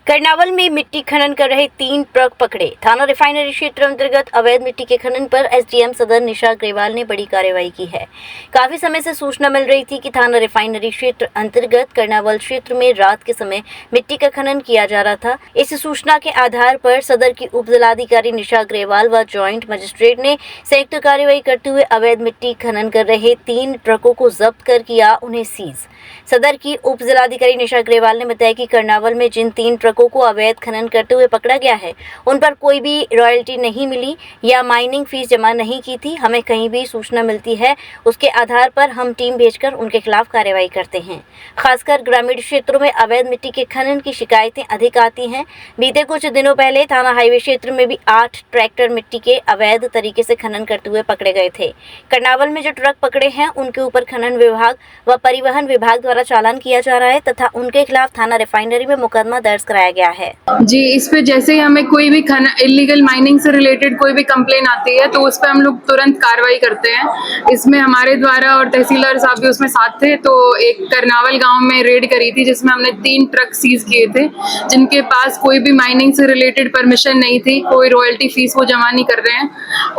कर्नावल में मिट्टी खनन कर रहे 3 ट्रक पकड़े। थाना रिफाइनरी क्षेत्र अंतर्गत अवैध मिट्टी के खनन पर एसडीएम सदर निशा अग्रवाल ने बड़ी कार्रवाई की है। काफी समय से सूचना मिल रही थी कि थाना रिफाइनरी क्षेत्र अंतर्गत कर्नावल क्षेत्र में रात के समय मिट्टी का खनन किया जा रहा था। इस सूचना के आधार पर सदर की उप जिलाधिकारी निशा अग्रवाल व ज्वाइंट मजिस्ट्रेट ने संयुक्त कार्रवाई करते हुए अवैध मिट्टी खनन कर रहे 3 ट्रकों को जब्त कर किया उन्हें सीज। सदर की उप जिलाधिकारी निशा अग्रवाल ने बताया कि कर्नावल में जिन 3 ट्रकों को अवैध खनन करते हुए पकड़ा गया है, उन पर कोई भी रॉयल्टी नहीं मिली या माइनिंग फीस जमा नहीं की थी। हमें कहीं भी सूचना मिलती है, उसके आधार पर हम टीम भेजकर उनके खिलाफ कार्रवाई करते हैं। खासकर ग्रामीण क्षेत्रों में अवैध मिट्टी के खनन की शिकायतें अधिक आती हैं। बीते कुछ दिनों पहले थाना हाईवे क्षेत्र में भी 8 ट्रैक्टर मिट्टी के अवैध तरीके से खनन करते हुए पकड़े गए थे। कर्नावल में जो ट्रक पकड़े हैं, उनके ऊपर खनन विभाग व परिवहन विभाग द्वारा चालान किया जा रहा है तथा उनके खिलाफ थाना रिफाइनरी में मुकदमा दर्ज कराया गया है। जी, इस पे जैसे ही हमें कोई भी इलीगल माइनिंग से रिलेटेड कोई भी कंप्लेन आती है तो उस पे हम लोग तुरंत कार्रवाई करते हैं। इसमें हमारे द्वारा और तहसीलदार साहब भी उसमें साथ थे, तो एक कर्नावल गांव में रेड करी थी जिसमें हमने 3 ट्रक सीज किए थे जिनके पास कोई भी माइनिंग से रिलेटेड परमिशन नहीं थी, कोई रॉयल्टी फीस वो जमा नहीं कर रहे हैं।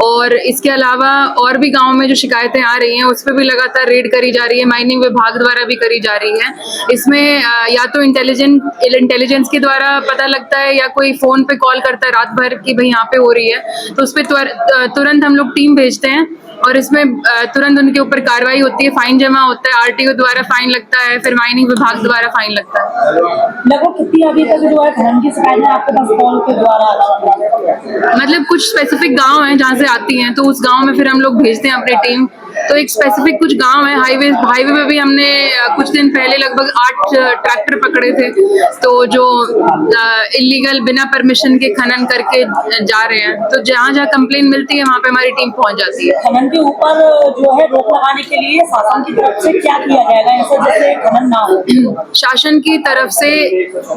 और इसके अलावा और भी गाँव में जो शिकायतें आ रही हैं उस पर भी लगातार रेड करी जा रही है, माइनिंग विभाग द्वारा भी करी जा रही है। इसमें या तो इंटेलिजेंस के द्वारा पता लगता है या कोई फोन पे कॉल करता है रात भर कि भाई यहाँ पे हो रही है, तो उस पर तुरंत हम लोग टीम भेजते हैं और इसमें तुरंत उनके ऊपर कार्रवाई होती है, फाइन जमा होता है, आरटीओ द्वारा फाइन लगता है, फिर माइनिंग विभाग द्वारा फाइन लगता है। लगभग कितनी अभी तक जो है खनन की शिकायतें आपके पास कॉल के द्वारा मतलब कुछ स्पेसिफिक गांव हैं जहाँ से आती हैं, तो उस गांव में फिर हम लोग भेजते हैं अपनी टीम। तो एक स्पेसिफिक कुछ गांव है, हाईवे पे भी हमने कुछ दिन पहले लगभग 8 ट्रैक्टर पकड़े थे, तो जो इलीगल बिना परमिशन के खनन करके जा रहे हैं। तो जहाँ जहाँ कंप्लेन मिलती है वहाँ पे हमारी टीम पहुँच जाती है। खनन के ऊपर जो है रोक लगाने के लिए शासन की तरफ से क्या किया जाएगा, ऐसे जैसे खनन ना हो? शासन की तरफ से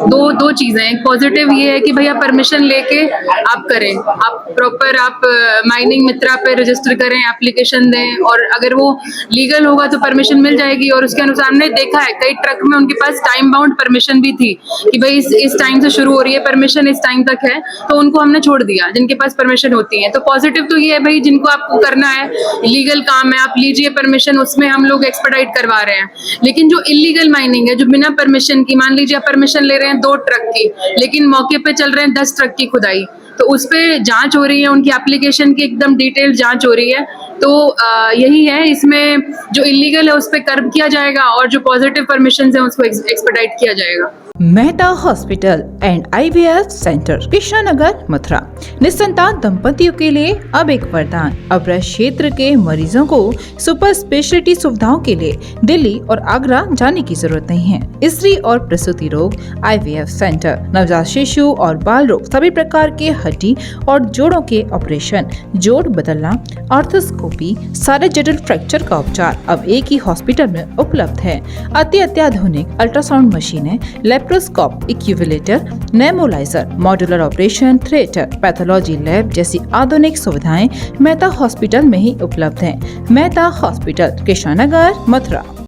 दो चीजें, एक पॉजिटिव ये है कि भैया परमिशन लेके आप करें, आप प्रॉपर आप माइनिंग मित्रा पे रजिस्टर करें, एप्लीकेशन दें, और अगर वो लीगल होगा तो परमिशन मिल जाएगी। और उसके अनुसार हमने देखा है कई ट्रक में उनके पास टाइम बाउंड परमिशन भी थी कि भाई इस टाइम से शुरू हो रही है परमिशन, इस टाइम तक है, तो उनको हमने छोड़ दिया जिनके पास परमिशन होती है। तो पॉजिटिव तो ये है भाई, जिनको आपको करना है लीगल काम है आप लीजिए परमिशन, उसमें हम लोग एक्सपर्टाइट करवा रहे हैं। लेकिन जो इलीगल माइनिंग है, जो बिना परमिशन की, मान लीजिए आप परमिशन ले रहे हैं 2 ट्रक की, लेकिन मौके पे चल रहे हैं 10 ट्रक की खुदाई, तो उस पे जांच हो रही है, उनकी एप्लीकेशन की एकदम डिटेल जांच हो रही है। तो यही है, इसमें जो इलीगल है उस पे कर्ब किया जाएगा और जो पॉजिटिव परमिशन है उसको एक्सपर्टाइट किया जाएगा। Mehta hospital and IVF centre, Krishnanagar, Mathura. निसंतान दंपतियों के लिए अब एक वरदान। अब क्षेत्र के मरीजों को सुपर स्पेशलिटी सुविधाओं के लिए दिल्ली और आगरा जाने की जरूरत नहीं है। स्त्री और प्रसूति रोग IVF सेंटर, नवजात शिशु और बाल रोग, सभी प्रकार के हड्डी और जोड़ों के ऑपरेशन, जोड़ बदलना, ऑर्थोस्कोपी, सारे जटिल फ्रैक्चर का उपचार अब एक ही हॉस्पिटल में उपलब्ध है। अत्याधुनिक अल्ट्रासाउंड मशीनें, लेप्रोस्कोप, इक्यूविलेटर, नेमोलाइजर, modular operation theatre, pathology lab जैसी आधुनिक सुविधाएं मेहता हॉस्पिटल में ही उपलब्ध हैं। मेहता हॉस्पिटल, कृष्णानगर, मथुरा।